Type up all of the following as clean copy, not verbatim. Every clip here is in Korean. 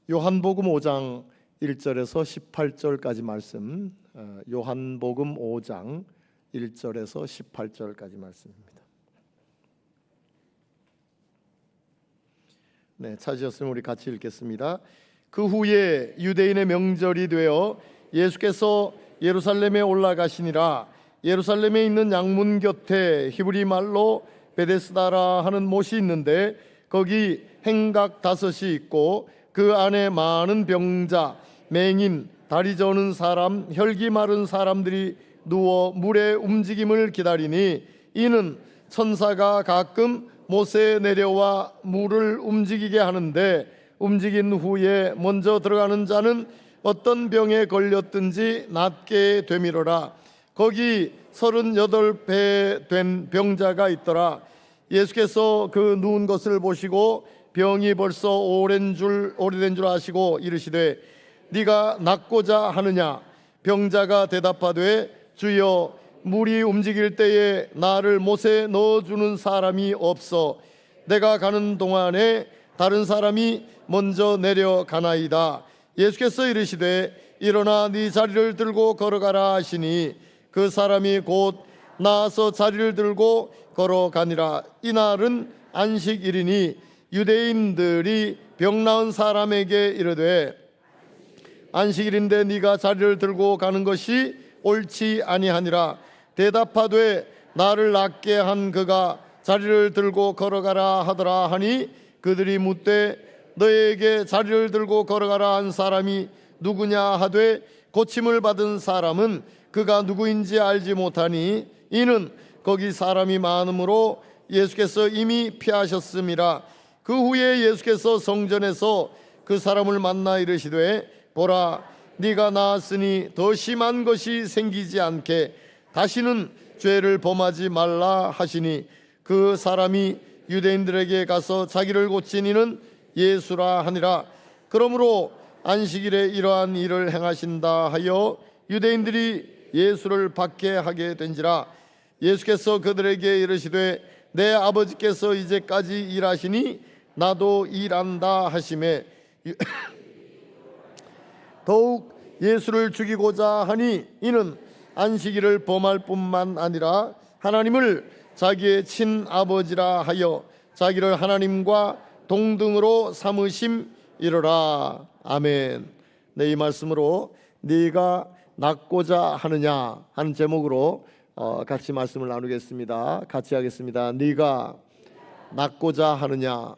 요한복음 5장 1절에서 18절까지 말씀, 요한복음 5장 1절에서 18절까지 말씀입니다. 네, 찾으셨으면 우리 같이 읽겠습니다. 그 후에 유대인의 명절이 되어 예수께서 예루살렘에 올라가시니라. 예루살렘에 있는 양문 곁에 히브리 말로 베데스다라 하는 못이 있는데 거기 행각 5이 있고 그 안에 많은 병자, 맹인, 다리 저는 사람, 혈기 마른 사람들이 누워 물의 움직임을 기다리니 이는 천사가 가끔 못에 내려와 물을 움직이게 하는데 움직인 후에 먼저 들어가는 자는 어떤 병에 걸렸든지 낫게 되미로라. 거기 38배 된 병자가 있더라. 예수께서 그 누운 것을 보시고 병이 벌써 오래된 줄 아시고 이르시되 네가 낫고자 하느냐? 병자가 대답하되 주여, 물이 움직일 때에 나를 못에 넣어주는 사람이 없어 내가 가는 동안에 다른 사람이 먼저 내려가나이다. 예수께서 이르시되 일어나 네 자리를 들고 걸어가라 하시니 그 사람이 곧 나아서 자리를 들고 걸어가니라. 이날은 안식일이니 유대인들이 병 나은 사람에게 이르되 안식일인데 네가 자리를 들고 가는 것이 옳지 아니하니라. 대답하되 나를 낫게 한 그가 자리를 들고 걸어가라 하더라 하니 그들이 묻되 너에게 자리를 들고 걸어가라 한 사람이 누구냐 하되 고침을 받은 사람은 그가 누구인지 알지 못하니 이는 거기 사람이 많으므로 예수께서 이미 피하셨음이라. 그 후에 예수께서 성전에서 그 사람을 만나 이르시되 보라, 네가 나았으니 더 심한 것이 생기지 않게 다시는 죄를 범하지 말라 하시니 그 사람이 유대인들에게 가서 자기를 고친 이는 예수라 하니라. 그러므로 안식일에 이러한 일을 행하신다 하여 유대인들이 예수를 박해하게 된지라. 예수께서 그들에게 이르시되 내 아버지께서 이제까지 일하시니 나도 일한다 하시매 더욱 예수를 죽이고자 하니 이는 안식일을 범할 뿐만 아니라 하나님을 자기의 친아버지라 하여 자기를 하나님과 동등으로 삼으심이로라. 아멘. 네, 이 말씀으로 네가 낫고자 하느냐 하는 제목으로 같이 말씀을 나누겠습니다. 같이 하겠습니다. 네가 낫고자 하느냐.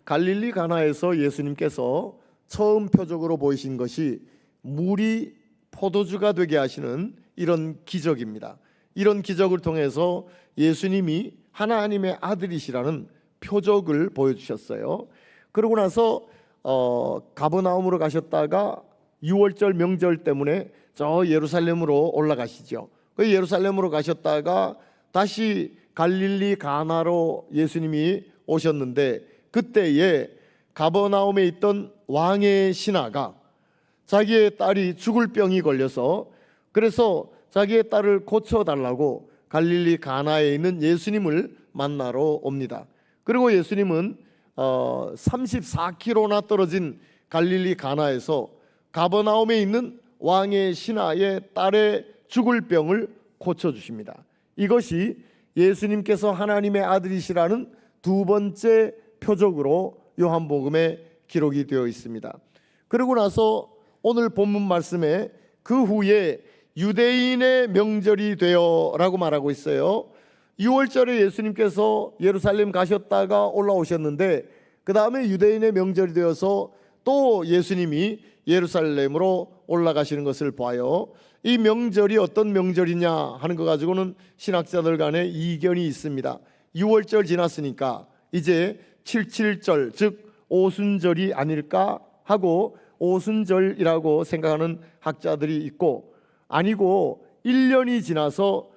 갈릴리 가나에서 예수님께서 처음 표적으로 보이신 것이 물이 포도주가 되게 하시는 이런 기적입니다. 이런 기적을 통해서 예수님이 하나님의 아들이시라는 표적을 보여주셨어요. 그러고 나서 가버나움으로 가셨다가 6월절 명절 때문에 저 예루살렘으로 올라가시죠. 그 예루살렘으로 가셨다가 다시 갈릴리 가나로 예수님이 오셨는데 그때에 가버나움에 있던 왕의 신하가 자기의 딸이 죽을 병이 걸려서 그래서 자기의 딸을 고쳐달라고 갈릴리 가나에 있는 예수님을 만나러 옵니다. 그리고 예수님은 34km나 떨어진 갈릴리 가나에서 가버나움에 있는 왕의 신하의 딸의 죽을 병을 고쳐주십니다. 이것이 예수님께서 하나님의 아들이시라는 두 번째 표적으로 요한복음에 기록이 되어 있습니다. 그러고 나서 오늘 본문 말씀에 그 후에 유대인의 명절이 되어라고 말하고 있어요. 6월절에 예수님께서 예루살렘 가셨다가 올라오셨는데 그 다음에 유대인의 명절이 되어서 또 예수님이 예루살렘으로 올라가시는 것을 봐요. 이 명절이 어떤 명절이냐 하는 것 가지고는 신학자들 간에 이견이 있습니다. 6월절 지났으니까 이제 77절 즉 오순절이 아닐까 하고 오순절이라고 생각하는 학자들이 있고 아니고 1년이 지나서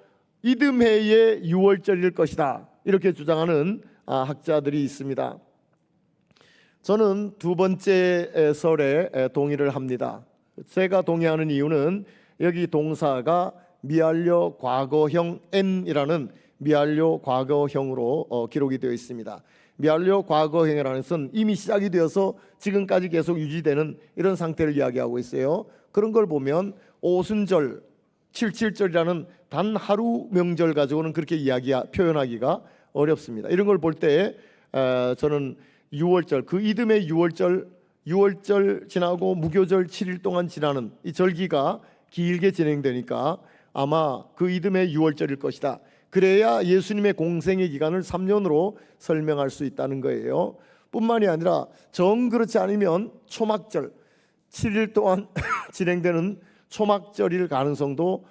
이듬해의 6월절일 것이다 이렇게 주장하는 학자들이 있습니다. 저는 두 번째 설에 동의를 합니다. 제가 동의하는 이유는 여기 동사가 미완료 과거형 n이라는 미완료 과거형으로 기록이 되어 있습니다. 미완료 과거형이라는 것은 이미 시작이 되어서 지금까지 계속 유지되는 이런 상태를 이야기하고 있어요. 그런 걸 보면 오순절, 77절이라는 단 하루 명절 가지고는 그렇게 표현하기가 어렵습니다. 이런 걸 볼 때 저는 6월절, 그 이듬해 6월절 지나고 무교절 7일 동안 지나는 이 절기가 길게 진행되니까 아마 그 이듬해 6월절일 것이다. 그래야 예수님의 공생의 기간을 3년으로 설명할 수 있다는 거예요. 뿐만이 아니라 정 그렇지 않으면 초막절, 7일 동안 진행되는 초막절일 가능성도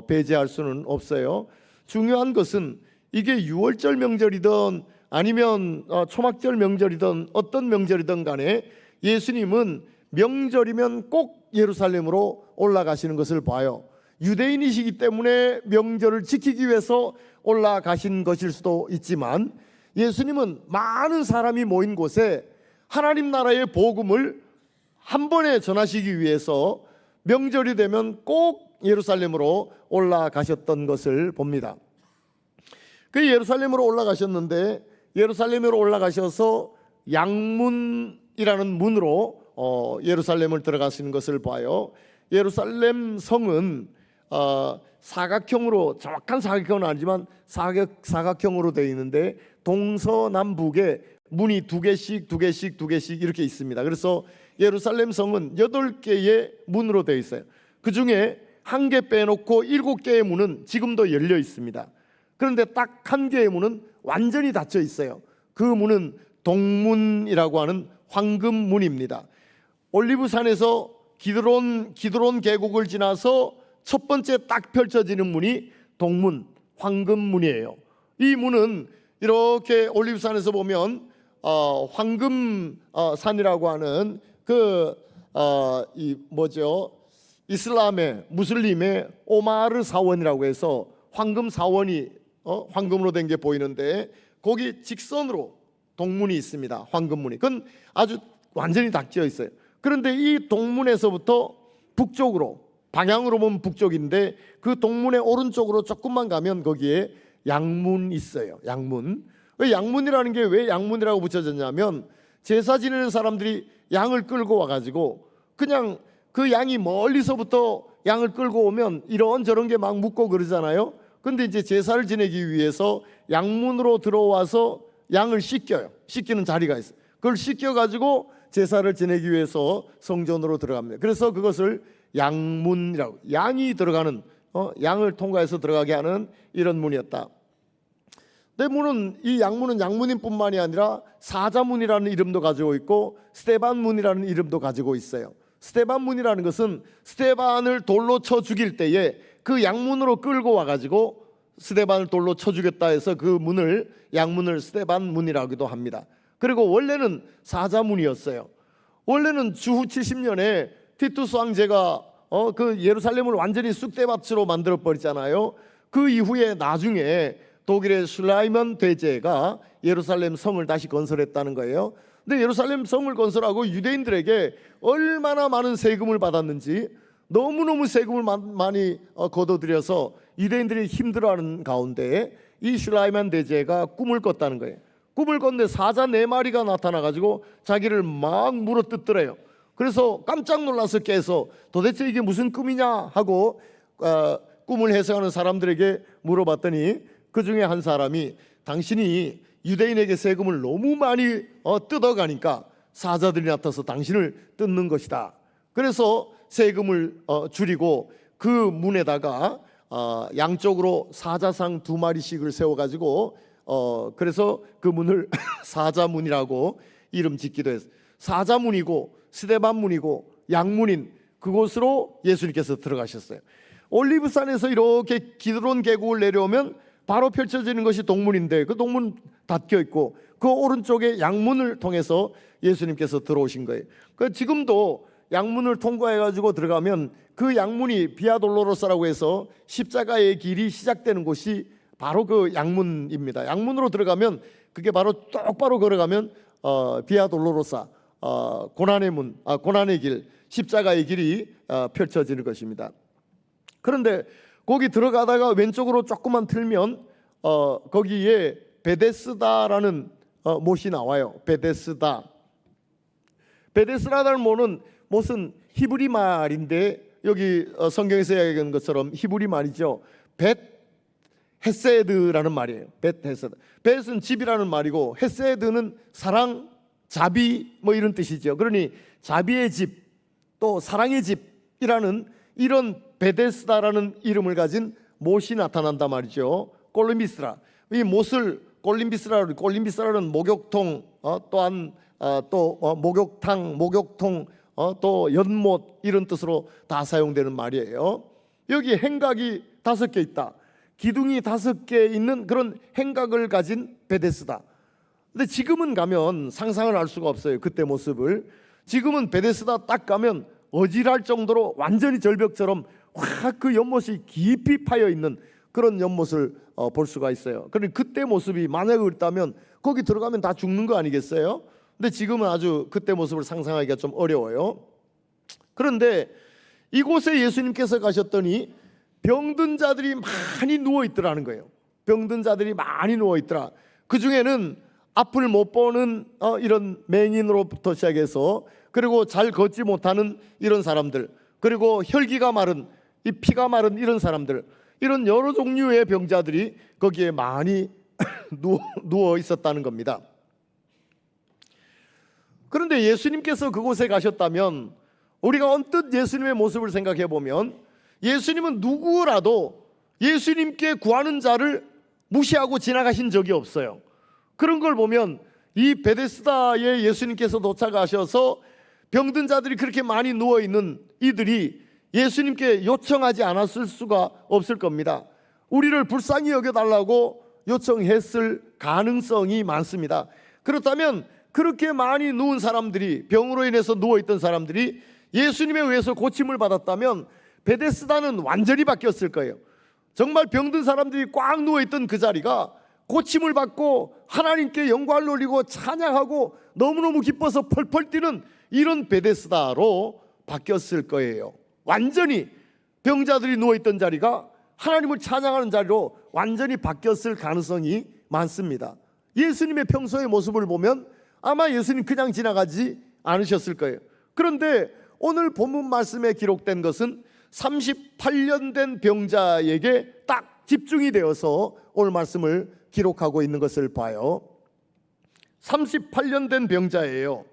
배제할 수는 없어요. 중요한 것은 이게 6월절 명절이든 아니면 초막절 명절이든 어떤 명절이든 간에 예수님은 명절이면 꼭 예루살렘으로 올라가시는 것을 봐요. 유대인이시기 때문에 명절을 지키기 위해서 올라가신 것일 수도 있지만 예수님은 많은 사람이 모인 곳에 하나님 나라의 복음을 한 번에 전하시기 위해서 명절이 되면 꼭 예루살렘으로 올라가셨던 것을 봅니다. 그 예루살렘으로 올라가셨는데 예루살렘으로 올라가셔서 양문이라는 문으로 예루살렘을 들어가시는 것을 봐요. 예루살렘 성은 사각형으로, 정확한 사각형은 아니지만 사각형으로 되어 있는데 동서남북에 문이 두 개씩 이렇게 있습니다. 그래서 예루살렘 성은 8개의 문으로 되어 있어요. 그 중에 한 개 빼놓고 7개의 문은 지금도 열려 있습니다. 그런데 딱 한 개의 문은 완전히 닫혀 있어요. 그 문은 동문이라고 하는 황금문입니다. 올리브산에서 기드론 계곡을 지나서 첫 번째 딱 펼쳐지는 문이 동문, 황금문이에요. 이 문은 이렇게 올리브산에서 보면 황금산이라고 하는 이슬람의 무슬림의 오마르 사원이라고 해서 황금 사원이 황금으로 된 게 보이는데 거기 직선으로 동문이 있습니다. 황금문이. 그건 아주 완전히 닫혀 있어요. 그런데 이 동문에서부터 북쪽으로, 방향으로 보면 북쪽인데 그 동문의 오른쪽으로 조금만 가면 거기에 양문이 있어요. 양문. 양문이라는 게 왜 양문이라고 붙여졌냐면 제사 지내는 사람들이 양을 끌고 와가지고 그냥 그 양이 멀리서부터 양을 끌고 오면 이런저런 게 막 묻고 그러잖아요. 근데 이제 제사를 지내기 위해서 양문으로 들어와서 양을 씻겨요. 씻기는 자리가 있어요. 그걸 씻겨가지고 제사를 지내기 위해서 성전으로 들어갑니다. 그래서 그것을 양문이라고, 양이 들어가는, 양을 통과해서 들어가게 하는 이런 문이었다. 이 양문은 양문인 뿐만이 아니라 사자문이라는 이름도 가지고 있고 스데반문이라는 이름도 가지고 있어요. 스데반문이라는 것은 스데반을 돌로 쳐 죽일 때에 그 양문으로 끌고 와가지고 스데반을 돌로 쳐 죽였다 해서 그 문을, 양문을 스데반문이라고도 합니다. 그리고 원래는 사자문이었어요. 원래는 주후 70년에 티투스 황제가 그 예루살렘을 완전히 쑥대밭으로 만들어 버리잖아요. 그 이후에 나중에 독일의 슐라이먼 대제가 예루살렘 성을 다시 건설했다는 거예요. 근데 예루살렘 성을 건설하고 유대인들에게 얼마나 많은 세금을 받았는지, 너무너무 세금을 많이 걷어들여서 유대인들이 힘들어하는 가운데 이 슐라이먼 대제가 꿈을 꿨다는 거예요. 꿈을 꿨는데 사자 4마리가 나타나가지고 자기를 막 물어뜯더래요. 그래서 깜짝 놀라서 깨서 도대체 이게 무슨 꿈이냐 하고 꿈을 해석하는 사람들에게 물어봤더니 그 중에 한 사람이 당신이 유대인에게 세금을 너무 많이 뜯어가니까 사자들이 나타나서 당신을 뜯는 것이다. 그래서 세금을 줄이고 그 문에다가 양쪽으로 사자상 2마리씩을 세워가지고 그래서 그 문을 사자문이라고 이름 짓기도 했어요. 사자문이고 스데반문이고 양문인 그곳으로 예수님께서 들어가셨어요. 올리브산에서 이렇게 기드론 계곡을 내려오면 바로 펼쳐지는 것이 동문인데 그 동문 닫혀 있고 그 오른쪽에 양문을 통해서 예수님께서 들어오신 거예요. 그 지금도 양문을 통과해 가지고 들어가면 그 양문이 비아 돌로로사라고 해서 십자가의 길이 시작되는 곳이 바로 그 양문입니다. 양문으로 들어가면 그게 바로 똑바로 걸어가면 비아 돌로로사, 고난의 문, 고난의 길, 십자가의 길이 펼쳐지는 것입니다. 그런데 거기 들어가다가 왼쪽으로 조금만 틀면 거기에 베데스다라는 못이 나와요. 베데스다라는 못은 히브리 말인데 여기 성경에서 이야기한 것처럼 히브리 말이죠. 헤세드라는 말이에요. 헤세드. 벳은 집이라는 말이고 헤세드는 사랑, 자비 뭐 이런 뜻이죠. 그러니 자비의 집, 또 사랑의 집이라는 이런 베데스다라는 이름을 가진 못이 나타난단 말이죠. 꼴림비스라. 이 못을 꼴림비스라는 목욕통, 또한 목욕탕, 목욕통, 또 연못 이런 뜻으로 다 사용되는 말이에요. 여기 행각이 5개 있다. 기둥이 5개 있는 그런 행각을 가진 베데스다. 근데 지금은 가면 상상을 할 수가 없어요. 그때 모습을. 지금은 베데스다 딱 가면 어지러울 정도로 완전히 절벽처럼 확 그 연못이 깊이 파여 있는 그런 연못을 볼 수가 있어요. 그러니 그때 모습이 만약에 그렇다면 거기 들어가면 다 죽는 거 아니겠어요? 근데 지금은 아주 그때 모습을 상상하기가 좀 어려워요. 그런데 이곳에 예수님께서 가셨더니 병든 자들이 많이 누워 있더라는 거예요. 병든 자들이 많이 누워 있더라. 그 중에는 앞을 못 보는 이런 맹인으로부터 시작해서, 그리고 잘 걷지 못하는 이런 사람들, 그리고 혈기가 마른, 이 피가 마른 이런 사람들, 이런 여러 종류의 병자들이 거기에 많이 누워 있었다는 겁니다. 그런데 예수님께서 그곳에 가셨다면 우리가 언뜻 예수님의 모습을 생각해 보면 예수님은 누구라도 예수님께 구하는 자를 무시하고 지나가신 적이 없어요. 그런 걸 보면 이 베데스다에 예수님께서 도착하셔서 병든 자들이 그렇게 많이 누워있는 이들이 예수님께 요청하지 않았을 수가 없을 겁니다. 우리를 불쌍히 여겨달라고 요청했을 가능성이 많습니다. 그렇다면 그렇게 많이 누운 사람들이, 병으로 인해서 누워있던 사람들이 예수님에 의해서 고침을 받았다면 베데스다는 완전히 바뀌었을 거예요. 정말 병든 사람들이 꽉 누워있던 그 자리가 고침을 받고 하나님께 영광을 돌리고 찬양하고 너무너무 기뻐서 펄펄 뛰는 이런 베데스다로 바뀌었을 거예요. 완전히 병자들이 누워있던 자리가 하나님을 찬양하는 자리로 완전히 바뀌었을 가능성이 많습니다. 예수님의 평소의 모습을 보면 아마 예수님 그냥 지나가지 않으셨을 거예요. 그런데 오늘 본문 말씀에 기록된 것은 38년 된 병자에게 딱 집중이 되어서 오늘 말씀을 기록하고 있는 것을 봐요. 38년 된 병자예요.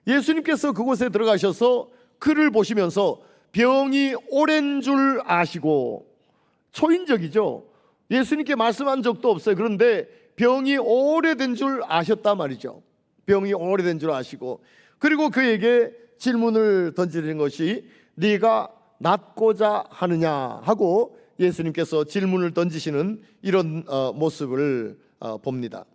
예수님께서 그곳에 들어가셔서 그를 보시면서 병이 오랜 줄 아시고, 초인적이죠. 예수님께 말씀한 적도 없어요. 그런데 병이 오래된 줄 아셨단 말이죠. 병이 오래된 줄 아시고, 그리고 그에게 질문을 던지는 것이 네가 낫고자 하느냐 하고 예수님께서 질문을 던지시는 이런 모습을 봅니다.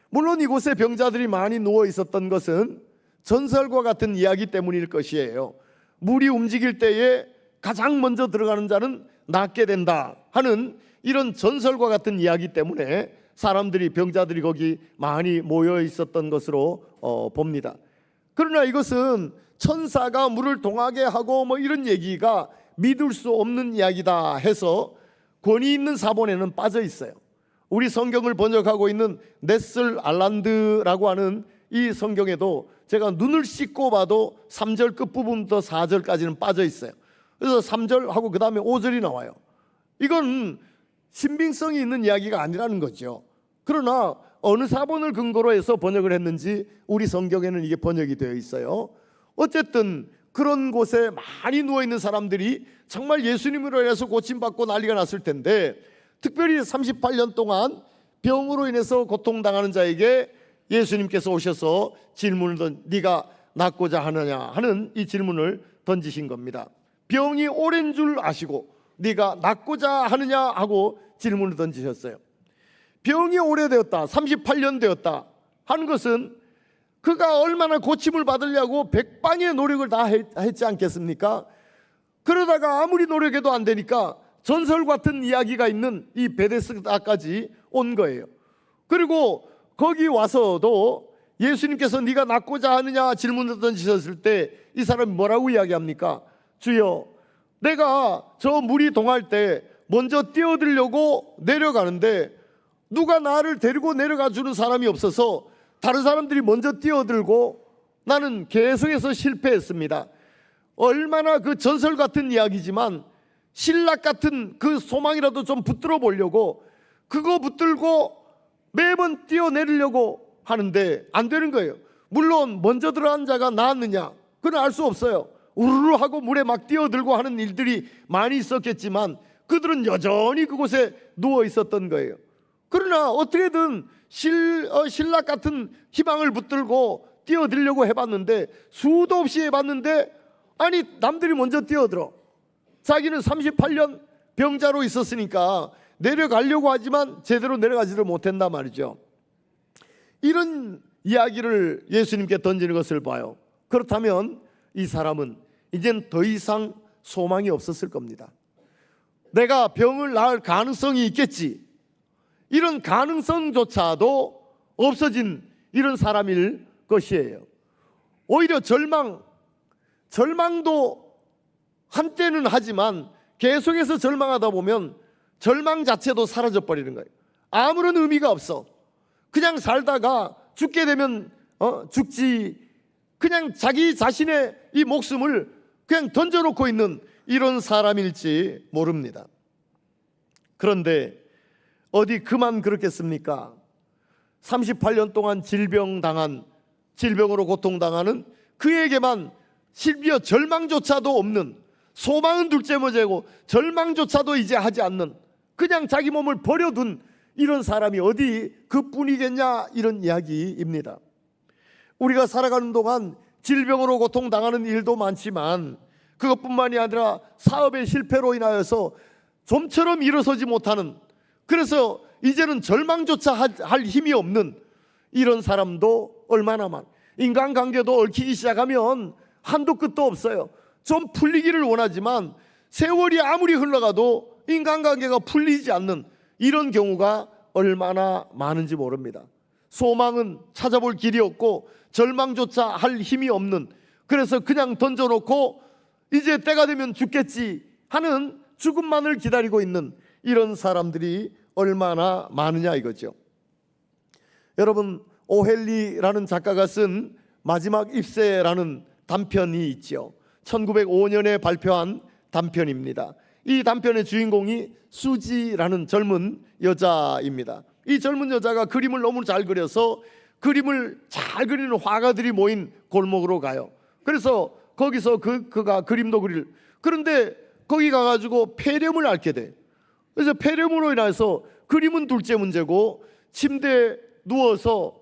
물론 이곳에 병자들이 많이 누워 있었던 것은 전설과 같은 이야기 때문일 것이에요. 물이 움직일 때에 가장 먼저 들어가는 자는 낫게 된다 하는 이런 전설과 같은 이야기 때문에 사람들이, 병자들이 거기 많이 모여 있었던 것으로 봅니다. 그러나 이것은 천사가 물을 동하게 하고 뭐 이런 얘기가 믿을 수 없는 이야기다 해서 권위 있는 사본에는 빠져 있어요. 우리 성경을 번역하고 있는 넷슬 알란드라고 하는 이 성경에도 제가 눈을 씻고 봐도 3절 끝부분부터 4절까지는 빠져 있어요. 그래서 3절하고 그 다음에 5절이 나와요. 이건 신빙성이 있는 이야기가 아니라는 거죠. 그러나 어느 사본을 근거로 해서 번역을 했는지 우리 성경에는 이게 번역이 되어 있어요. 어쨌든 그런 곳에 많이 누워있는 사람들이 정말 예수님으로 인해서 고침받고 난리가 났을 텐데, 특별히 38년 동안 병으로 인해서 고통당하는 자에게 예수님께서 오셔서 네가 낫고자 하느냐 하는 이 질문을 던지신 겁니다. 병이 오랜 줄 아시고 네가 낫고자 하느냐 하고 질문을 던지셨어요. 병이 오래되었다, 38년 되었다 하는 것은 그가 얼마나 고침을 받으려고 백방의 노력을 다 했지 않겠습니까? 그러다가 아무리 노력해도 안 되니까 전설 같은 이야기가 있는 이 베데스다까지 온 거예요. 그리고 거기 와서도 예수님께서 네가 낫고자 하느냐 질문을 던지셨을 때 이 사람이 뭐라고 이야기합니까? 주여, 내가 저 물이 동할 때 먼저 뛰어들려고 내려가는데 누가 나를 데리고 내려가 주는 사람이 없어서 다른 사람들이 먼저 뛰어들고 나는 계속해서 실패했습니다. 얼마나 그 전설 같은 이야기지만 신락 같은 그 소망이라도 좀 붙들어 보려고 그거 붙들고 매번 뛰어내리려고 하는데 안 되는 거예요. 물론 먼저 들어간 자가 나았느냐, 그건 알 수 없어요. 우르르 하고 물에 막 뛰어들고 하는 일들이 많이 있었겠지만 그들은 여전히 그곳에 누워 있었던 거예요. 그러나 어떻게든 신락 같은 희망을 붙들고 뛰어들려고 해봤는데 수도 없이 해봤는데 아니 남들이 먼저 뛰어들어. 자기는 38년 병자로 있었으니까 내려가려고 하지만 제대로 내려가지를 못한단 말이죠. 이런 이야기를 예수님께 던지는 것을 봐요. 그렇다면 이 사람은 이젠 더 이상 소망이 없었을 겁니다. 내가 병을 나을 가능성이 있겠지, 이런 가능성조차도 없어진 이런 사람일 것이에요. 오히려 절망도 한때는 하지만 계속해서 절망하다 보면 절망 자체도 사라져 버리는 거예요. 아무런 의미가 없어. 그냥 살다가 죽게 되면 죽지, 그냥 자기 자신의 이 목숨을 그냥 던져놓고 있는 이런 사람일지 모릅니다. 그런데 어디 그만 그렇겠습니까? 38년 동안 질병으로 고통당하는 그에게만 심지어 절망조차도 없는, 소망은 둘째 문제고 절망조차도 이제 하지 않는, 그냥 자기 몸을 버려둔 이런 사람이 어디 그뿐이겠냐, 이런 이야기입니다. 우리가 살아가는 동안 질병으로 고통당하는 일도 많지만 그것뿐만이 아니라 사업의 실패로 인하여서 좀처럼 일어서지 못하는, 그래서 이제는 절망조차 할 힘이 없는 이런 사람도 얼마나 많아. 인간관계도 얽히기 시작하면 한도 끝도 없어요. 좀 풀리기를 원하지만 세월이 아무리 흘러가도 인간관계가 풀리지 않는 이런 경우가 얼마나 많은지 모릅니다. 소망은 찾아볼 길이 없고 절망조차 할 힘이 없는, 그래서 그냥 던져놓고 이제 때가 되면 죽겠지 하는 죽음만을 기다리고 있는 이런 사람들이 얼마나 많으냐 이거죠. 여러분, 오헬리라는 작가가 쓴 마지막 입새라는 단편이 있죠. 1905년에 발표한 단편입니다. 이 단편의 주인공이 수지라는 젊은 여자입니다. 이 젊은 여자가 그림을 너무 잘 그려서 그림을 잘 그리는 화가들이 모인 골목으로 가요. 그래서 거기서 그가 그림도 그런데 거기 가가지고 폐렴을 앓게 돼. 그래서 폐렴으로 인해서 그림은 둘째 문제고 침대에 누워서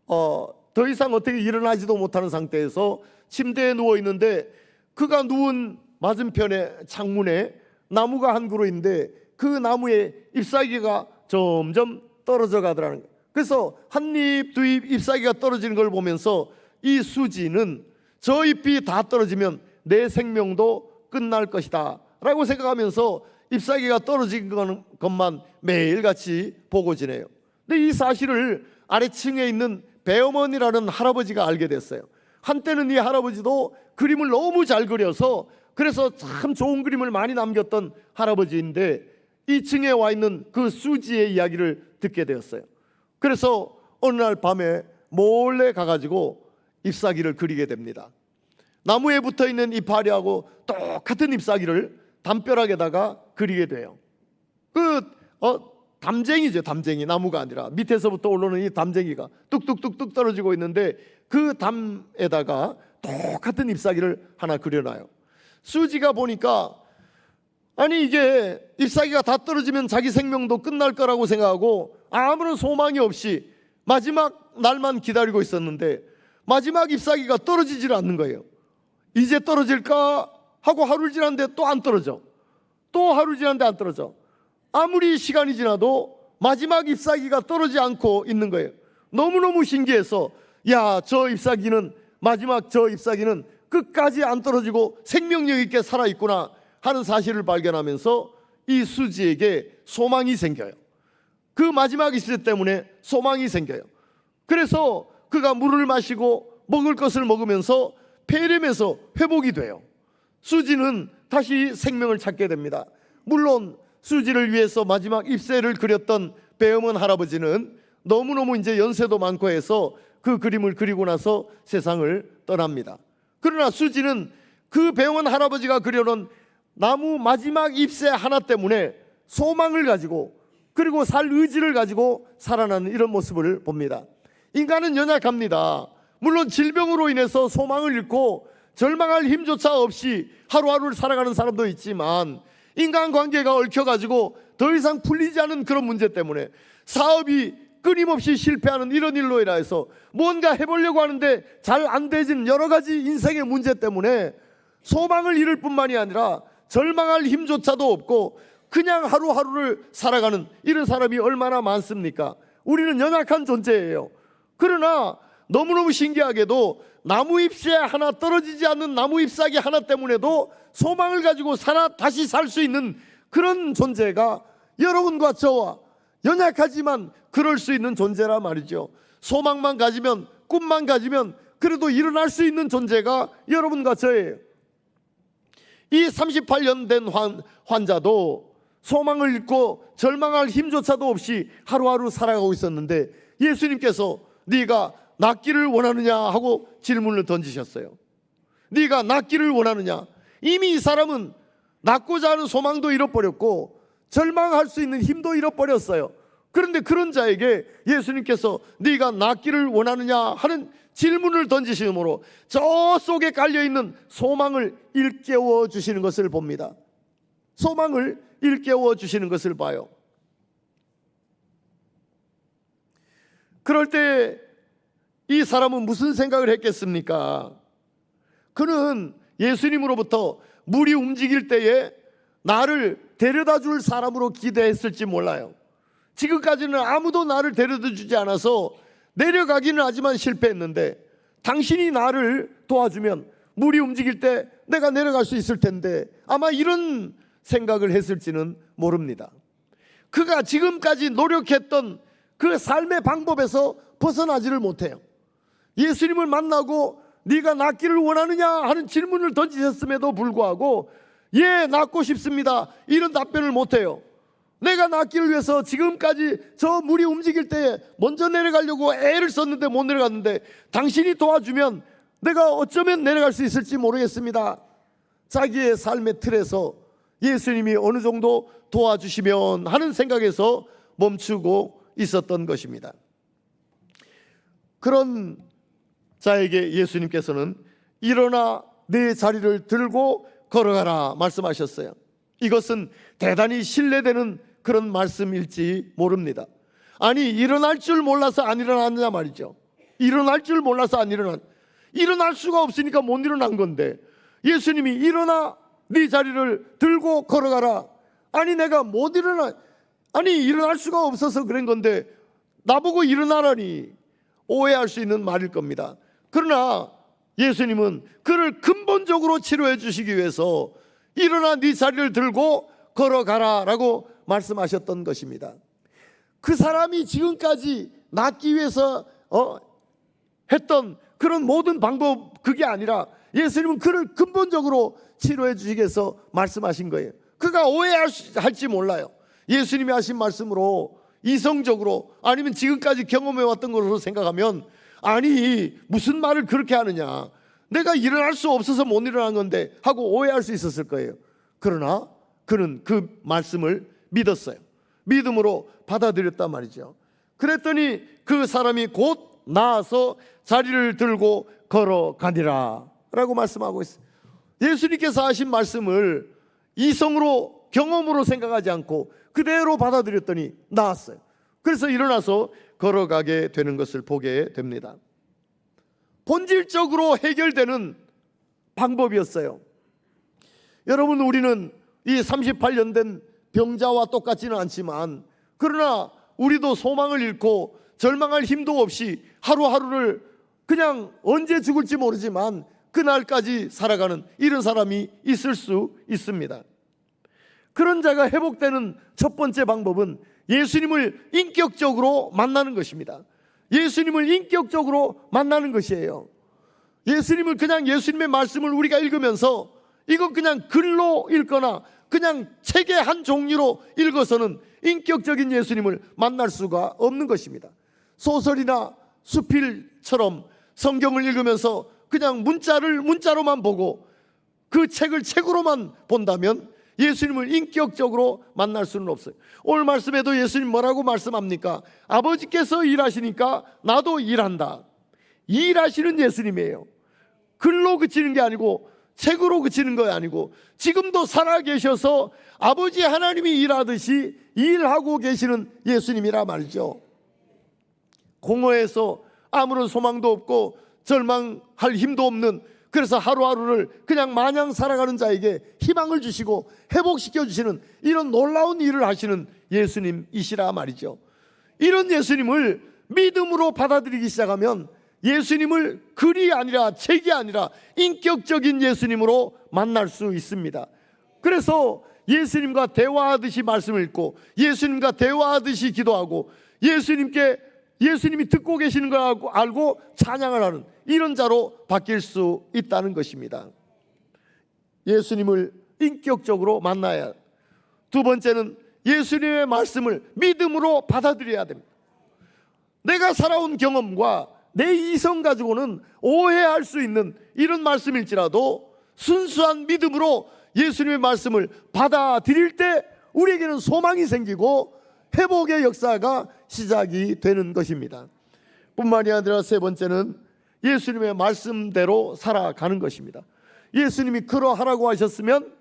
더 이상 어떻게 일어나지도 못하는 상태에서 침대에 누워 있는데 그가 누운 맞은편에 창문에 나무가 한 그루 있는데 그 나무에 잎사귀가 점점 떨어져 가더라는 거예요. 그래서 한 잎, 두 잎 잎사귀가 떨어지는 걸 보면서 이 수지는 저 잎이 다 떨어지면 내 생명도 끝날 것이다 라고 생각하면서 잎사귀가 떨어진 것만 매일같이 보고 지내요. 근데 이 사실을 아래층에 있는 배어머니라는 할아버지가 알게 됐어요. 한때는 이 할아버지도 그림을 너무 잘 그려서 그래서 참 좋은 그림을 많이 남겼던 할아버지인데 2층에 와 있는 그 수지의 이야기를 듣게 되었어요. 그래서 어느 날 밤에 몰래 가가지고 잎사귀를 그리게 됩니다. 나무에 붙어있는 이파리하고 똑같은 잎사귀를 담벼락에다가 그리게 돼요. 담쟁이죠. 담쟁이, 나무가 아니라 밑에서부터 올라오는 이 담쟁이가 뚝뚝뚝뚝 떨어지고 있는데 그 담에다가 똑같은 잎사귀를 하나 그려놔요. 수지가 보니까 아니 이게 잎사귀가 다 떨어지면 자기 생명도 끝날 거라고 생각하고 아무런 소망이 없이 마지막 날만 기다리고 있었는데 마지막 잎사귀가 떨어지질 않는 거예요. 이제 떨어질까 하고 하루를 지났는데 또 안 떨어져. 또 하루 지났는데 안 떨어져. 아무리 시간이 지나도 마지막 잎사귀가 떨어지지 않고 있는 거예요. 너무너무 신기해서 야, 저 잎사귀는 마지막 저 잎사귀는 끝까지 안 떨어지고 생명력 있게 살아있구나 하는 사실을 발견하면서 이 수지에게 소망이 생겨요. 그 마지막 잎새 때문에 소망이 생겨요. 그래서 그가 물을 마시고 먹을 것을 먹으면서 폐렴에서 회복이 돼요. 수지는 다시 생명을 찾게 됩니다. 물론 수지를 위해서 마지막 입새를 그렸던 배엄원 할아버지는 너무너무 이제 연세도 많고 해서 그 그림을 그리고 나서 세상을 떠납니다. 그러나 수지는 그 배엄원 할아버지가 그려놓은 나무 마지막 잎새 하나 때문에 소망을 가지고 그리고 살 의지를 가지고 살아나는 이런 모습을 봅니다. 인간은 연약합니다. 물론 질병으로 인해서 소망을 잃고 절망할 힘조차 없이 하루하루를 살아가는 사람도 있지만, 인간관계가 얽혀가지고 더 이상 풀리지 않은 그런 문제 때문에 사업이 끊임없이 실패하는 이런 일로 인해서 뭔가 해보려고 하는데 잘 안 되진 여러 가지 인생의 문제 때문에 소망을 잃을 뿐만이 아니라 절망할 힘조차도 없고 그냥 하루하루를 살아가는 이런 사람이 얼마나 많습니까? 우리는 연약한 존재예요. 그러나 너무너무 신기하게도 나무 잎새 하나, 떨어지지 않는 나무 잎사귀 하나 때문에도 소망을 가지고 다시 살 수 있는 그런 존재가 여러분과 저와, 연약하지만 그럴 수 있는 존재라 말이죠. 소망만 가지면, 꿈만 가지면 그래도 일어날 수 있는 존재가 여러분과 저예요. 이 38년 된 환자도 소망을 잃고 절망할 힘조차도 없이 하루하루 살아가고 있었는데, 예수님께서 네가 낫기를 원하느냐 하고 질문을 던지셨어요. 네가 낫기를 원하느냐? 이미 이 사람은 낫고자 하는 소망도 잃어버렸고 절망할 수 있는 힘도 잃어버렸어요. 그런데 그런 자에게 예수님께서 네가 낫기를 원하느냐 하는 질문을 던지심으로 저 속에 깔려있는 소망을 일깨워 주시는 것을 봅니다. 소망을 일깨워 주시는 것을 봐요. 그럴 때 이 사람은 무슨 생각을 했겠습니까? 그는 예수님으로부터 물이 움직일 때에 나를 데려다 줄 사람으로 기대했을지 몰라요. 지금까지는 아무도 나를 데려다 주지 않아서 내려가기는 하지만 실패했는데, 당신이 나를 도와주면 물이 움직일 때 내가 내려갈 수 있을 텐데, 아마 이런 생각을 했을지는 모릅니다. 그가 지금까지 노력했던 그 삶의 방법에서 벗어나지를 못해요. 예수님을 만나고 네가 낫기를 원하느냐 하는 질문을 던지셨음에도 불구하고 예, 낫고 싶습니다, 이런 답변을 못해요. 내가 낫기를 위해서 지금까지 저 물이 움직일 때 먼저 내려가려고 애를 썼는데 못 내려갔는데, 당신이 도와주면 내가 어쩌면 내려갈 수 있을지 모르겠습니다. 자기의 삶의 틀에서 예수님이 어느 정도 도와주시면 하는 생각에서 멈추고 있었던 것입니다. 그런 자에게 예수님께서는 일어나 내 자리를 들고 걸어가라 말씀하셨어요. 이것은 대단히 신뢰되는 그런 말씀일지 모릅니다. 아니, 일어날 줄 몰라서 안 일어났냐 말이죠. 일어날 줄 몰라서 안 일어날 수가 없으니까 못 일어난 건데, 예수님이 일어나 네 자리를 들고 걸어가라. 아니, 내가 못 일어나, 아니 일어날 수가 없어서 그런 건데 나보고 일어나라니 오해할 수 있는 말일 겁니다. 그러나 예수님은 그를 근본적으로 치료해 주시기 위해서 일어나 네 자리를 들고 걸어가라 라고 말씀하셨던 것입니다. 그 사람이 지금까지 낫기 위해서 했던 그런 모든 방법, 그게 아니라 예수님은 그를 근본적으로 치료해 주시기 위해서 말씀하신 거예요. 그가 오해할지 몰라요. 예수님이 하신 말씀으로 이성적으로, 아니면 지금까지 경험해왔던 것으로 생각하면, 아니 무슨 말을 그렇게 하느냐, 내가 일어날 수 없어서 못 일어난 건데 하고 오해할 수 있었을 거예요. 그러나 그는 그 말씀을 믿었어요. 믿음으로 받아들였단 말이죠. 그랬더니 그 사람이 곧 나아서 자리를 들고 걸어가니라 라고 말씀하고 있어요. 예수님께서 하신 말씀을 이성으로, 경험으로 생각하지 않고 그대로 받아들였더니 나았어요. 그래서 일어나서 걸어가게 되는 것을 보게 됩니다. 본질적으로 해결되는 방법이었어요. 여러분, 우리는 이 38년 된 병자와 똑같지는 않지만, 그러나 우리도 소망을 잃고 절망할 힘도 없이 하루하루를 그냥 언제 죽을지 모르지만 그날까지 살아가는 이런 사람이 있을 수 있습니다. 그런 자가 회복되는 첫 번째 방법은 예수님을 인격적으로 만나는 것입니다. 예수님을 인격적으로 만나는 것이에요. 예수님을, 그냥 예수님의 말씀을 우리가 읽으면서 이건 그냥 글로 읽거나 그냥 책의 한 종류로 읽어서는 인격적인 예수님을 만날 수가 없는 것입니다. 소설이나 수필처럼 성경을 읽으면서 그냥 문자로만 보고 그 책을 책으로만 본다면 예수님을 인격적으로 만날 수는 없어요. 오늘 말씀에도 예수님 뭐라고 말씀합니까? 아버지께서 일하시니까 나도 일한다. 일하시는 예수님이에요. 글로 그치는 게 아니고 책으로 그치는 거 아니고 지금도 살아계셔서 아버지 하나님이 일하듯이 일하고 계시는 예수님이라 말이죠. 공허해서 아무런 소망도 없고 절망할 힘도 없는, 그래서 하루하루를 그냥 마냥 살아가는 자에게 희망을 주시고 회복시켜 주시는 이런 놀라운 일을 하시는 예수님이시라 말이죠. 이런 예수님을 믿음으로 받아들이기 시작하면 예수님을 글이 아니라 책이 아니라 인격적인 예수님으로 만날 수 있습니다. 그래서 예수님과 대화하듯이 말씀을 읽고 예수님과 대화하듯이 기도하고 예수님이 듣고 계시는 걸 알고 찬양을 하는 이런 자로 바뀔 수 있다는 것입니다. 예수님을 인격적으로 만나야. 두 번째는 예수님의 말씀을 믿음으로 받아들여야 됩니다. 내가 살아온 경험과 내 이성 가지고는 오해할 수 있는 이런 말씀일지라도 순수한 믿음으로 예수님의 말씀을 받아들일 때 우리에게는 소망이 생기고 회복의 역사가 시작이 되는 것입니다. 뿐만이 아니라 세 번째는 예수님의 말씀대로 살아가는 것입니다. 예수님이 그러하라고 하셨으면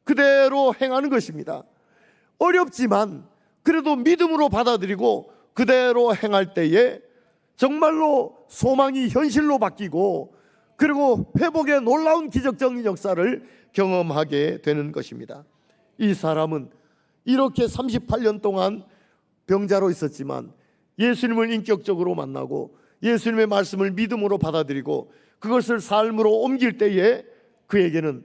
그대로 행하는 것입니다. 어렵지만 그래도 믿음으로 받아들이고 그대로 행할 때에 정말로 소망이 현실로 바뀌고 그리고 회복의 놀라운 기적적인 역사를 경험하게 되는 것입니다. 이 사람은 이렇게 38년 동안 병자로 있었지만 예수님을 인격적으로 만나고 예수님의 말씀을 믿음으로 받아들이고 그것을 삶으로 옮길 때에 그에게는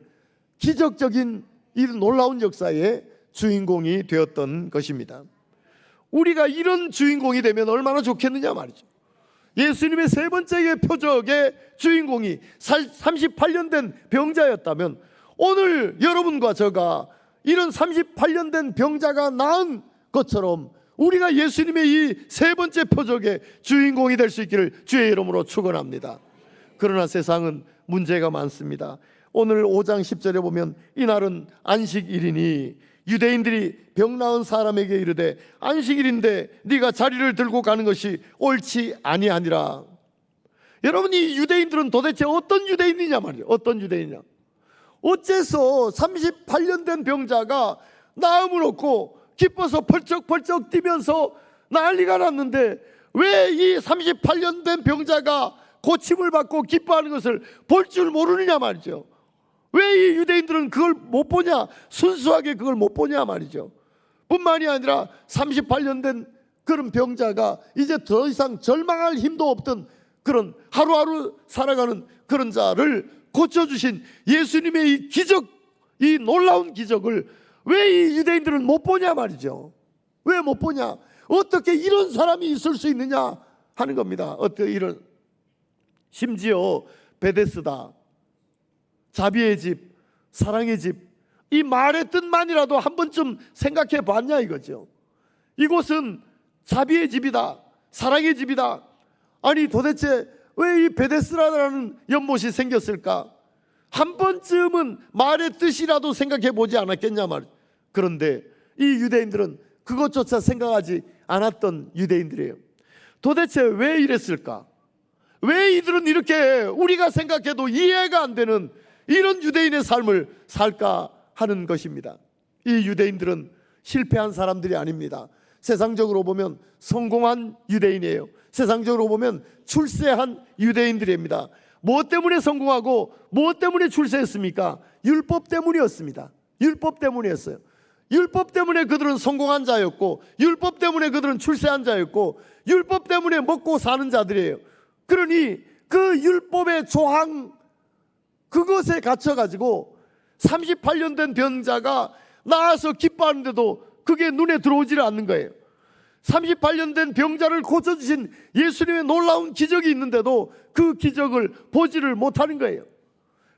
기적적인 이 놀라운 역사의 주인공이 되었던 것입니다. 우리가 이런 주인공이 되면 얼마나 좋겠느냐 말이죠. 예수님의 세 번째 표적의 주인공이 38년 된 병자였다면 오늘 여러분과 저가 이런 38년 된 병자가 나은 것처럼 우리가 예수님의 이 세 번째 표적의 주인공이 될 수 있기를 주의 이름으로 축원합니다. 그러나 세상은 문제가 많습니다. 오늘 5장 10절에 보면 이날은 안식일이니 유대인들이 병 나은 사람에게 이르되 안식일인데 네가 자리를 들고 가는 것이 옳지 아니하니라. 여러분, 이 유대인들은 도대체 어떤 유대인이냐 말이에요. 어떤 유대인이냐. 어째서 38년 된 병자가 나음을 얻고 기뻐서 펄쩍펄쩍 뛰면서 난리가 났는데 왜 이 38년 된 병자가 고침을 받고 기뻐하는 것을 볼 줄 모르느냐 말이죠. 왜 이 유대인들은 그걸 못 보냐, 순수하게 그걸 못 보냐 말이죠. 뿐만이 아니라 38년 된 그런 병자가 이제 더 이상 절망할 힘도 없던 그런 하루하루 살아가는 그런 자를 고쳐주신 예수님의 이 기적, 이 놀라운 기적을 왜 이 유대인들은 못 보냐 말이죠. 왜 못 보냐, 어떻게 이런 사람이 있을 수 있느냐 하는 겁니다. 어떻게 이런, 심지어 베데스다, 자비의 집, 사랑의 집, 이 말의 뜻만이라도 한 번쯤 생각해 봤냐 이거죠. 이곳은 자비의 집이다, 사랑의 집이다. 아니 도대체 왜 이 베데스다라는 연못이 생겼을까? 한 번쯤은 말의 뜻이라도 생각해 보지 않았겠냐 말이죠. 그런데 이 유대인들은 그것조차 생각하지 않았던 유대인들이에요. 도대체 왜 이랬을까? 왜 이들은 이렇게 우리가 생각해도 이해가 안 되는 이런 유대인의 삶을 살까 하는 것입니다. 이 유대인들은 실패한 사람들이 아닙니다. 세상적으로 보면 성공한 유대인이에요. 세상적으로 보면 출세한 유대인들입니다. 무엇 때문에 성공하고 무엇 때문에 출세했습니까? 율법 때문이었습니다. 율법 때문이었어요. 율법 때문에 그들은 성공한 자였고 율법 때문에 그들은 출세한 자였고 율법 때문에 먹고 사는 자들이에요. 그러니 그 율법의 조항, 그것에 갇혀가지고 38년 된 병자가 나아서 기뻐하는데도 그게 눈에 들어오지를 않는 거예요. 38년 된 병자를 고쳐주신 예수님의 놀라운 기적이 있는데도 그 기적을 보지를 못하는 거예요.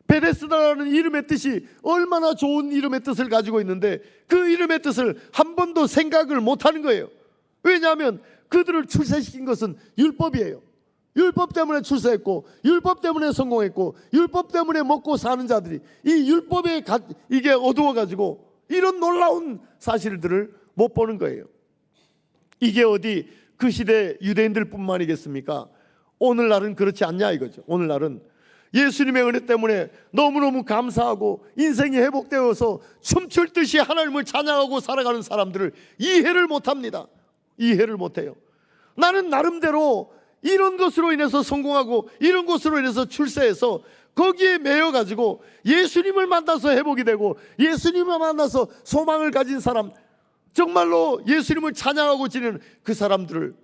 베데스다라는 이름의 뜻이 얼마나 좋은 이름의 뜻을 가지고 있는데 그 이름의 뜻을 한 번도 생각을 못하는 거예요. 왜냐하면 그들을 출세시킨 것은 율법이에요. 율법 때문에 출세했고, 율법 때문에 성공했고, 율법 때문에 먹고 사는 자들이 이 율법에 이게 어두워가지고 이런 놀라운 사실들을 못 보는 거예요. 이게 어디 그 시대 유대인들 뿐만이겠습니까? 오늘날은 그렇지 않냐 이거죠. 오늘날은 예수님의 은혜 때문에 너무너무 감사하고 인생이 회복되어서 춤출 듯이 하나님을 찬양하고 살아가는 사람들을 이해를 못합니다. 이해를 못해요. 나는 나름대로 이런 것으로 인해서 성공하고 이런 것으로 인해서 출세해서 거기에 매여가지고 예수님을 만나서 회복이 되고 예수님을 만나서 소망을 가진 사람, 정말로 예수님을 찬양하고 지내는 그 사람들을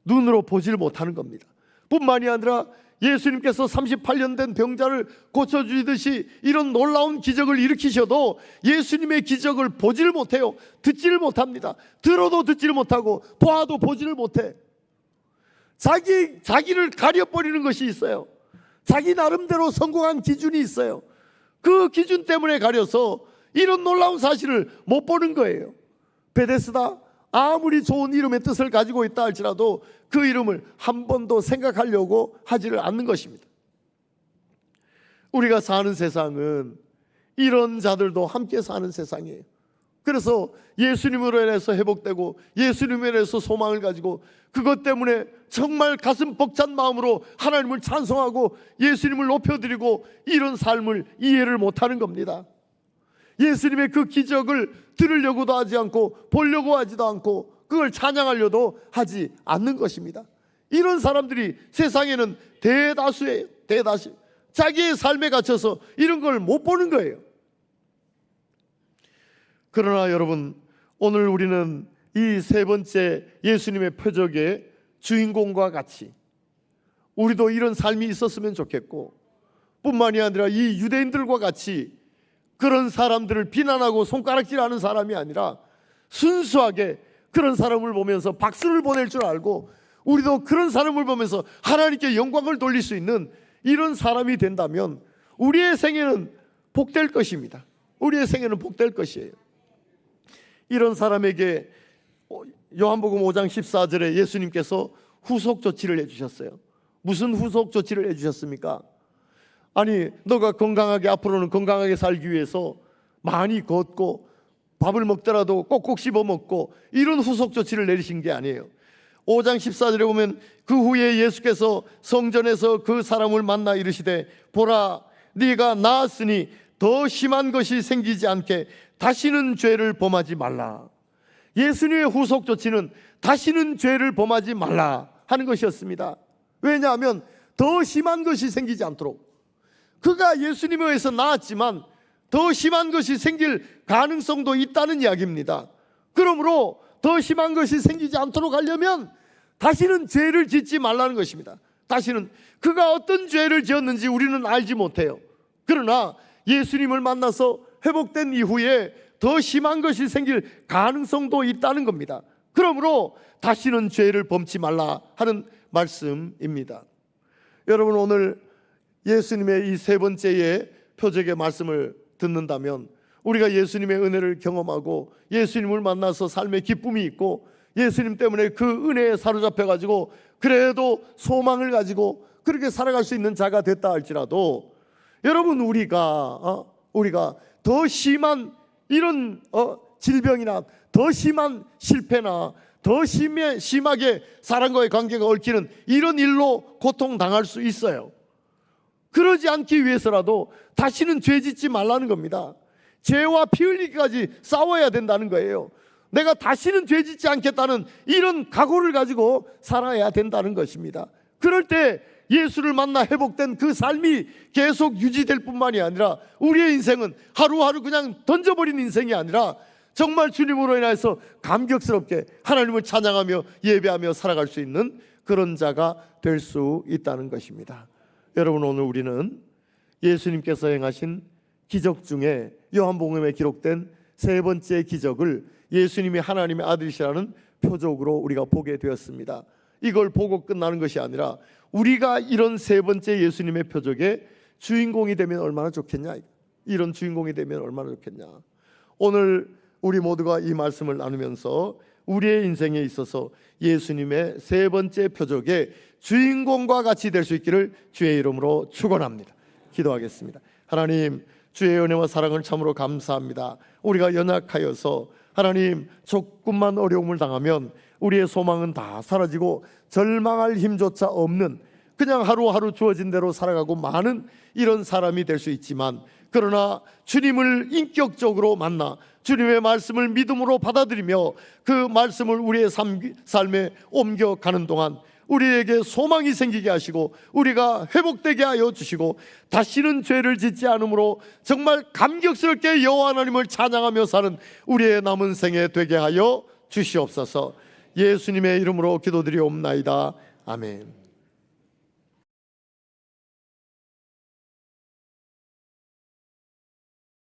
눈으로 보질 못하는 겁니다. 뿐만이 아니라 예수님께서 38년 된 병자를 고쳐주시듯이 이런 놀라운 기적을 일으키셔도 예수님의 기적을 보지를 못해요. 듣지를 못합니다. 들어도 듣지를 못하고 보아도 보지를 못해. 자기를 가려버리는 것이 있어요. 자기 나름대로 성공한 기준이 있어요. 그 기준 때문에 가려서 이런 놀라운 사실을 못 보는 거예요. 베데스다, 아무리 좋은 이름의 뜻을 가지고 있다 할지라도 그 이름을 한 번도 생각하려고 하지를 않는 것입니다. 우리가 사는 세상은 이런 자들도 함께 사는 세상이에요. 그래서 예수님으로 인해서 회복되고 예수님으로 인해서 소망을 가지고 그것 때문에 정말 가슴 벅찬 마음으로 하나님을 찬송하고 예수님을 높여드리고 이런 삶을 이해를 못하는 겁니다. 예수님의 그 기적을 들으려고도 하지 않고 보려고 하지도 않고 그걸 찬양하려도 하지 않는 것입니다. 이런 사람들이 세상에는 대다수예요. 대다수. 자기의 삶에 갇혀서 이런 걸 못 보는 거예요. 그러나 여러분, 오늘 우리는 이 세 번째 예수님의 표적의 주인공과 같이 우리도 이런 삶이 있었으면 좋겠고, 뿐만이 아니라 이 유대인들과 같이 그런 사람들을 비난하고 손가락질하는 사람이 아니라 순수하게 그런 사람을 보면서 박수를 보낼 줄 알고 우리도 그런 사람을 보면서 하나님께 영광을 돌릴 수 있는 이런 사람이 된다면 우리의 생애는 복될 것입니다. 우리의 생애는 복될 것이에요. 이런 사람에게 요한복음 5장 14절에 예수님께서 후속 조치를 해주셨어요. 무슨 후속 조치를 해주셨습니까? 아니, 너가 건강하게, 앞으로는 건강하게 살기 위해서 많이 걷고 밥을 먹더라도 꼭꼭 씹어 먹고 이런 후속 조치를 내리신 게 아니에요. 5장 14절에 보면 그 후에 예수께서 성전에서 그 사람을 만나 이르시되 보라, 네가 나았으니 더 심한 것이 생기지 않게 다시는 죄를 범하지 말라. 예수님의 후속 조치는 다시는 죄를 범하지 말라 하는 것이었습니다. 왜냐하면 더 심한 것이 생기지 않도록. 그가 예수님에 의해서 나았지만 더 심한 것이 생길 가능성도 있다는 이야기입니다. 그러므로 더 심한 것이 생기지 않도록 하려면 다시는 죄를 짓지 말라는 것입니다. 다시는 그가 어떤 죄를 지었는지 우리는 알지 못해요. 그러나 예수님을 만나서 회복된 이후에 더 심한 것이 생길 가능성도 있다는 겁니다. 그러므로 다시는 죄를 범치 말라 하는 말씀입니다. 여러분, 오늘 예수님의 이 세 번째의 표적의 말씀을 듣는다면 우리가 예수님의 은혜를 경험하고 예수님을 만나서 삶의 기쁨이 있고 예수님 때문에 그 은혜에 사로잡혀 가지고 그래도 소망을 가지고 그렇게 살아갈 수 있는 자가 됐다 할지라도 여러분, 우리가 더 심한 이런 질병이나 더 심한 실패나 더 심하게 사람과의 관계가 얽히는 이런 일로 고통당할 수 있어요. 그러지 않기 위해서라도 다시는 죄 짓지 말라는 겁니다. 죄와 피 흘리기까지 싸워야 된다는 거예요. 내가 다시는 죄 짓지 않겠다는 이런 각오를 가지고 살아야 된다는 것입니다. 그럴 때 예수를 만나 회복된 그 삶이 계속 유지될 뿐만이 아니라 우리의 인생은 하루하루 그냥 던져버린 인생이 아니라 정말 주님으로 인해서 감격스럽게 하나님을 찬양하며 예배하며 살아갈 수 있는 그런 자가 될 수 있다는 것입니다. 여러분, 오늘 우리는 예수님께서 행하신 기적 중에 요한복음에 기록된 세 번째 기적을 예수님이 하나님의 아들이시라는 표적으로 우리가 보게 되었습니다. 이걸 보고 끝나는 것이 아니라 우리가 이런 세 번째 예수님의 표적의 주인공이 되면 얼마나 좋겠냐. 이런 주인공이 되면 얼마나 좋겠냐. 오늘 우리 모두가 이 말씀을 나누면서 우리의 인생에 있어서 예수님의 세 번째 표적의 주인공과 같이 될 수 있기를 주의 이름으로 축원합니다. 기도하겠습니다. 하나님, 주의 은혜와 사랑을 참으로 감사합니다. 우리가 연약하여서 하나님 조금만 어려움을 당하면 우리의 소망은 다 사라지고 절망할 힘조차 없는, 그냥 하루하루 주어진 대로 살아가고 마는 이런 사람이 될 수 있지만, 그러나 주님을 인격적으로 만나 주님의 말씀을 믿음으로 받아들이며 그 말씀을 우리의 삶에 옮겨가는 동안 우리에게 소망이 생기게 하시고 우리가 회복되게 하여 주시고 다시는 죄를 짓지 않으므로 정말 감격스럽게 여호와 하나님을 찬양하며 사는 우리의 남은 생에 되게 하여 주시옵소서. 예수님의 이름으로 기도드리옵나이다. 아멘.